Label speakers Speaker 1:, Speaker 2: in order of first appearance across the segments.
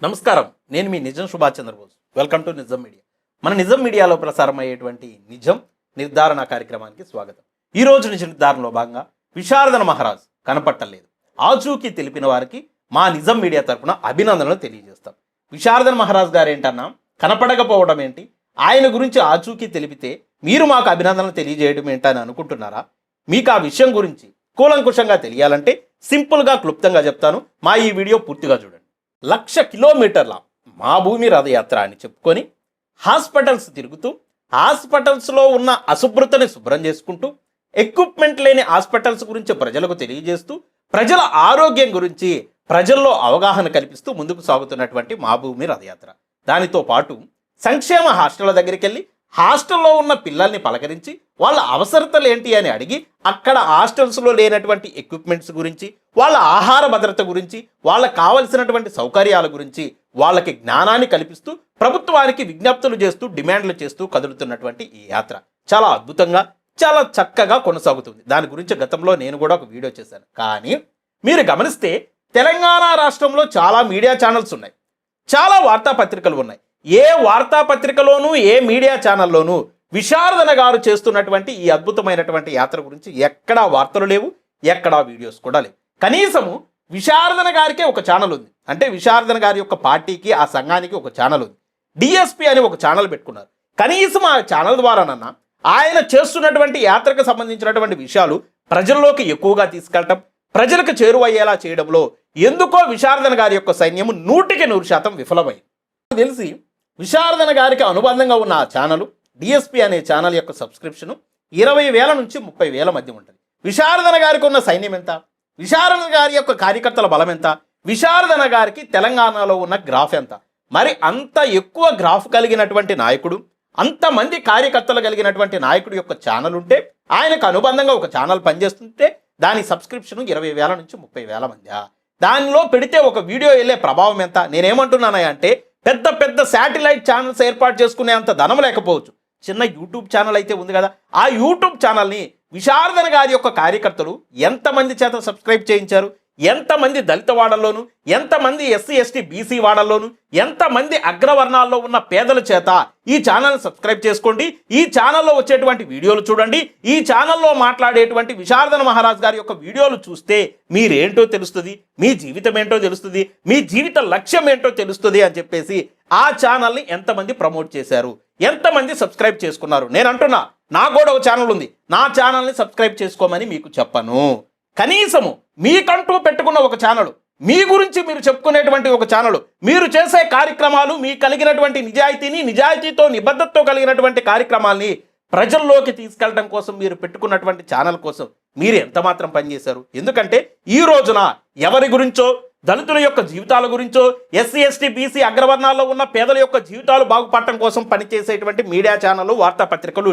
Speaker 1: నమస్కారం. నేను మీ నిజం సుభాష్ చంద్రబోస్. వెల్కమ్ టు నిజం మీడియా. మన నిజం మీడియాలో ప్రసారం అయ్యేటువంటి నిజం నిర్ధారణ కార్యక్రమానికి స్వాగతం. ఈ రోజు నిజ నిర్ధారణలో భాగంగా విశారదన మహారాజ్ కనపట్టలేదు. ఆచూకీ తెలిపిన వారికి మా నిజం మీడియా తరపున అభినందనలు తెలియజేస్తాం. విశారదన మహారాజ్ గారు ఏంటన్నా కనపడకపోవడం ఏంటి, ఆయన గురించి ఆచూకీ తెలిపితే మీరు మాకు అభినందనలు తెలియజేయడం ఏంటని అనుకుంటున్నారా? మీకు ఆ విషయం గురించి కూలంకుషంగా తెలియాలంటే సింపుల్గా క్లుప్తంగా చెప్తాను. మా ఈ వీడియో పూర్తిగా చూడండి. 1,00,000 కిలోమీటర్ల మా భూమి రథయాత్ర అని చెప్పుకొని హాస్పిటల్స్ తిరుగుతూ హాస్పిటల్స్లో ఉన్న అశుభ్రతని శుభ్రం చేసుకుంటూ ఎక్విప్మెంట్ లేని హాస్పిటల్స్ గురించి ప్రజలకు తెలియజేస్తూ ప్రజల ఆరోగ్యం గురించి ప్రజల్లో అవగాహన కల్పిస్తూ ముందుకు సాగుతున్నటువంటి మా భూమి రథయాత్ర. దానితో పాటు సంక్షేమ హాస్టళ్ల దగ్గరికి వెళ్ళి హాస్టల్లో ఉన్న పిల్లల్ని పలకరించి వాళ్ళ అవసరతలు ఏంటి అని అడిగి అక్కడ హాస్టల్స్లో లేనటువంటి ఎక్విప్మెంట్స్ గురించి, వాళ్ళ ఆహార భద్రత గురించి, వాళ్ళకు కావలసినటువంటి సౌకర్యాల గురించి వాళ్ళకి జ్ఞానాన్ని కల్పిస్తూ ప్రభుత్వానికి విజ్ఞప్తులు చేస్తూ డిమాండ్లు చేస్తూ కదులుతున్నటువంటి ఈ యాత్ర చాలా అద్భుతంగా చాలా చక్కగా కొనసాగుతుంది. దాని గురించి గతంలో నేను కూడా ఒక వీడియో చేశాను. కానీ మీరు గమనిస్తే తెలంగాణ రాష్ట్రంలో చాలా మీడియా ఛానల్స్ ఉన్నాయి, చాలా వార్తాపత్రికలు ఉన్నాయి. ఏ వార్తాపత్రికలోనూ ఏ మీడియా ఛానల్లోనూ విశారదన గారు చేస్తున్నటువంటి ఈ అద్భుతమైనటువంటి యాత్ర గురించి ఎక్కడా వార్తలు లేవు, ఎక్కడా వీడియోస్ కూడా లేవు. కనీసము విశారదన గారికే ఒక ఛానల్ ఉంది. అంటే విశారదన గారి యొక్క పార్టీకి ఆ సంఘానికి ఒక ఛానల్ ఉంది. డిఎస్పి అని ఒక ఛానల్ పెట్టుకున్నారు. కనీసం ఆ ఛానల్ ద్వారానన్నా ఆయన చేస్తున్నటువంటి యాత్రకు సంబంధించినటువంటి విషయాలు ప్రజల్లోకి ఎక్కువగా తీసుకెళ్ళటం, ప్రజలకు చేరువయ్యేలా చేయడంలో ఎందుకో విశారదన గారి యొక్క సైన్యము 100% విఫలమైంది. తెలిసి విశారదన గారికి అనుబంధంగా ఉన్న ఆ ఛానల్ డిఎస్పి అనే ఛానల్ యొక్క సబ్స్క్రిప్షన్ 20,000 నుంచి 30,000 మధ్య ఉంటుంది. విశారదన గారికి ఉన్న సైన్యం ఎంత, విశారదన గారి యొక్క కార్యకర్తల బలం ఎంత, విశారదన గారికి తెలంగాణలో ఉన్న గ్రాఫ్ ఎంత? మరి అంత ఎక్కువ గ్రాఫ్ కలిగినటువంటి నాయకుడు, అంతమంది కార్యకర్తలు కలిగినటువంటి నాయకుడు యొక్క ఛానల్ ఉంటే, ఆయనకు అనుబంధంగా ఒక ఛానల్ పనిచేస్తుంటే దాని సబ్స్క్రిప్షన్ 20,000 నుంచి 30,000 మధ్య. దానిలో పెడితే ఒక వీడియో వెళ్ళే ప్రభావం ఎంత? నేనేమంటున్నానంటే పెద్ద పెద్ద శాటిలైట్ ఛానల్స్ ఏర్పాటు చేసుకునే అంత ధనం లేకపోవచ్చు, చిన్న యూట్యూబ్ ఛానల్ అయితే ఉంది కదా, ఆ యూట్యూబ్ ఛానల్ని విశారదన గారి యొక్క కార్యకర్తలు ఎంతమంది చేత సబ్స్క్రైబ్ చేయించారు, ఎంతమంది దళిత వాడల్లోను, ఎంతమంది ఎస్సీ ఎస్టీ బీసీ వాడల్లోను, ఎంతమంది అగ్రవర్ణాల్లో ఉన్న పేదల చేత ఈ ఛానల్ని సబ్స్క్రైబ్ చేసుకోండి, ఈ ఛానల్లో వచ్చేటువంటి వీడియోలు చూడండి, ఈ ఛానల్లో మాట్లాడేటువంటి విశారదన మహారాజ్ గారి యొక్క వీడియోలు చూస్తే మీరేంటో తెలుస్తుంది, మీ జీవితం ఏంటో తెలుస్తుంది, మీ జీవిత లక్ష్యం ఏంటో తెలుస్తుంది అని చెప్పేసి ఆ ఛానల్ని ఎంతమంది ప్రమోట్ చేశారు, ఎంతమంది సబ్స్క్రైబ్ చేసుకున్నారు. నేను అంటున్నా, నాకు కూడా ఒక ఛానల్ ఉంది, నా ఛానల్ని సబ్స్క్రైబ్ చేసుకోమని మీకు చెప్పను. కనీసము మీకంటూ పెట్టుకున్న ఒక ఛానల్, మీ గురించి మీరు చెప్పుకునేటువంటి ఒక ఛానల్, మీరు చేసే కార్యక్రమాలు, మీ కలిగినటువంటి నిజాయితీని, నిజాయితీతో నిబద్ధతతో కలిగినటువంటి కార్యక్రమాల్ని ప్రజల్లోకి తీసుకెళ్ళడం కోసం మీరు పెట్టుకున్నటువంటి ఛానల్ కోసం మీరు ఎంత మాత్రం పనిచేశారు? ఎందుకంటే ఈ రోజున ఎవరి గురించో, దళితుల యొక్క జీవితాల గురించో, ఎస్సీ ఎస్టీ బీసీ అగ్రవర్ణాల్లో ఉన్న పేదల యొక్క జీవితాలు బాగుపడటం కోసం పనిచేసేటువంటి మీడియా ఛానళ్ళు, వార్తాపత్రికలు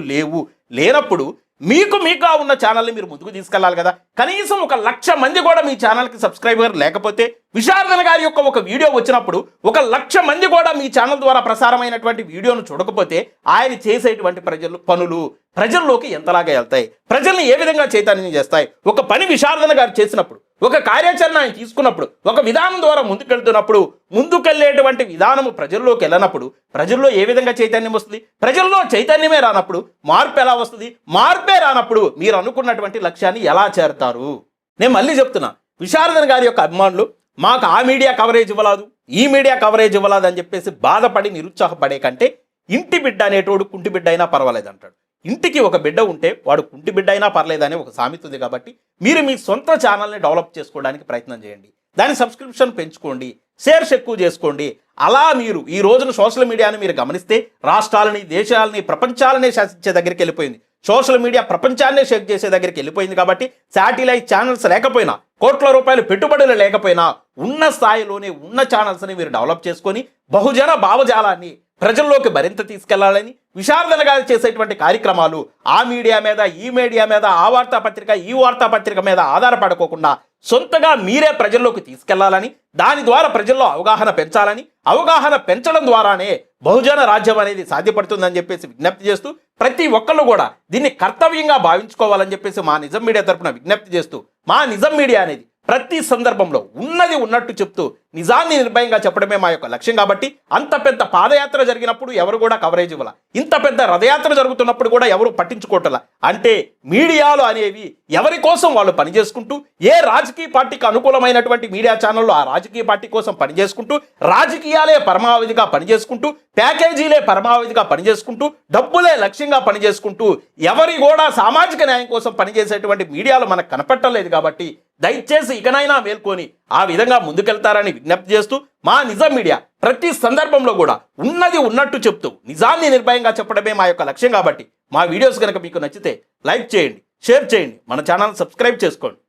Speaker 1: లేనప్పుడు మీకు ఉన్న ఛానల్ని మీరు ముందుకు తీసుకెళ్లాలి కదా. కనీసం 1,00,000 మంది కూడా మీ ఛానల్కి సబ్స్క్రైబర్ లేకపోతే, విశారదన గారి యొక్క ఒక వీడియో వచ్చినప్పుడు 1,00,000 మంది కూడా మీ ఛానల్ ద్వారా ప్రసారమైనటువంటి వీడియోను చూడకపోతే ఆయన చేసేటువంటి పనులు ప్రజల్లోకి ఎంతలాగా వెళ్తాయి, ప్రజల్ని ఏ విధంగా చైతన్యం చేస్తాయి? ఒక పని విశారదన గారు చేసినప్పుడు, ఒక కార్యాచరణ ఆయన తీసుకున్నప్పుడు, ఒక విధానం ద్వారా ముందుకెళ్తున్నప్పుడు, ముందుకెళ్లేటువంటి విధానము ప్రజల్లోకి వెళ్ళినప్పుడు ప్రజల్లో ఏ విధంగా చైతన్యం వస్తుంది? ప్రజల్లో చైతన్యమే రానప్పుడు మార్పు ఎలా వస్తుంది? మార్పే రానప్పుడు మీరు అనుకున్నటువంటి లక్ష్యాన్ని ఎలా చేరుతారు? నేను మళ్ళీ చెప్తున్నా, విశారదన గారి యొక్క అభిమానులు మాకు ఆ మీడియా కవరేజ్ ఇవ్వలేదు, ఈ మీడియా కవరేజ్ ఇవ్వలేదు అని చెప్పేసి బాధపడి నిరుత్సాహపడే కంటే, ఇంటి బిడ్డ అనేటోడు కుంటి బిడ్డ అయినా పర్వాలేదు అంటాడు. ఇంటికి ఒక బిడ్డ ఉంటే వాడు కుంటి బిడ్డ అయినా పర్లేదనే ఒక సామెత ఉంది. కాబట్టి మీరు మీ సొంత ఛానల్ని డెవలప్ చేసుకోవడానికి ప్రయత్నం చేయండి, దాని సబ్స్క్రిప్షన్ పెంచుకోండి, షేర్స్ ఎక్కువ చేసుకోండి. అలా మీరు ఈ రోజున సోషల్ మీడియాని మీరు గమనిస్తే రాష్ట్రాలని, దేశాలని, ప్రపంచాలనే శాసించే దగ్గరికి వెళ్ళిపోయింది. సోషల్ మీడియా ప్రపంచాన్నే షేక్ చేసే దగ్గరికి వెళ్ళిపోయింది. కాబట్టి శాటిలైట్ ఛానల్స్ లేకపోయినా, కోట్ల రూపాయలు పెట్టుబడులు లేకపోయినా, ఉన్న స్థాయిలోనే ఉన్న ఛానల్స్ని మీరు డెవలప్ చేసుకొని బహుజన భావజాలాన్ని ప్రజల్లోకి మరింత తీసుకెళ్లాలని విశారదన గారు చేసేటువంటి కార్యక్రమాలు ఆ మీడియా మీద, ఈ మీడియా మీద, ఆ వార్తాపత్రిక, ఈ వార్తాపత్రిక మీద ఆధారపడుకోకుండా సొంతగా మీరే ప్రజల్లోకి తీసుకెళ్లాలని, దాని ద్వారా ప్రజల్లో అవగాహన పెంచాలని, అవగాహన పెంచడం ద్వారానే బహుజన రాజ్యం అనేది సాధ్యపడుతుందని చెప్పేసి విజ్ఞప్తి చేస్తూ, ప్రతి ఒక్కళ్ళు కూడా దీన్ని కర్తవ్యంగా భావించుకోవాలని చెప్పేసి మా నిజం మీడియా తరపున విజ్ఞప్తి చేస్తూ, మా నిజం మీడియా అనేది ప్రతి సందర్భంలో ఉన్నది ఉన్నట్టు చెప్తూ నిజాన్ని నిర్భయంగా చెప్పడమే మా యొక్క లక్ష్యం. కాబట్టి అంత పెద్ద పాదయాత్ర జరిగినప్పుడు ఎవరు కూడా కవరేజ్ ఇవ్వాల, ఇంత పెద్ద రథయాత్ర జరుగుతున్నప్పుడు కూడా ఎవరు పట్టించుకోవట్ల. అంటే మీడియాలు అనేవి ఎవరి కోసం వాళ్ళు పనిచేసుకుంటూ, ఏ రాజకీయ పార్టీకి అనుకూలమైనటువంటి మీడియా ఛానళ్ళు ఆ రాజకీయ పార్టీ కోసం పనిచేసుకుంటూ, రాజకీయాలే పరమావధిగా పనిచేసుకుంటూ, ప్యాకేజీలే పరమావధిగా పనిచేసుకుంటూ, డబ్బులే లక్ష్యంగా పనిచేసుకుంటూ, ఎవరి కూడా సామాజిక న్యాయం కోసం పనిచేసేటువంటి మీడియాలు మనకు కనపట్టలేదు. కాబట్టి దయచేసి ఇకనైనా మేల్కొని ఆ విధంగా ముందుకెళ్తారని విజ్ఞప్తి చేస్తూ, మా నిజం మీడియా ప్రతి సందర్భంలో కూడా ఉన్నది ఉన్నట్టు చెప్తూ నిజాన్ని నిర్భయంగా చెప్పడమే మా యొక్క లక్ష్యం. కాబట్టి మా వీడియోస్ కనుక మీకు నచ్చితే లైక్ చేయండి, షేర్ చేయండి, మన ఛానల్ సబ్స్క్రైబ్ చేసుకోండి.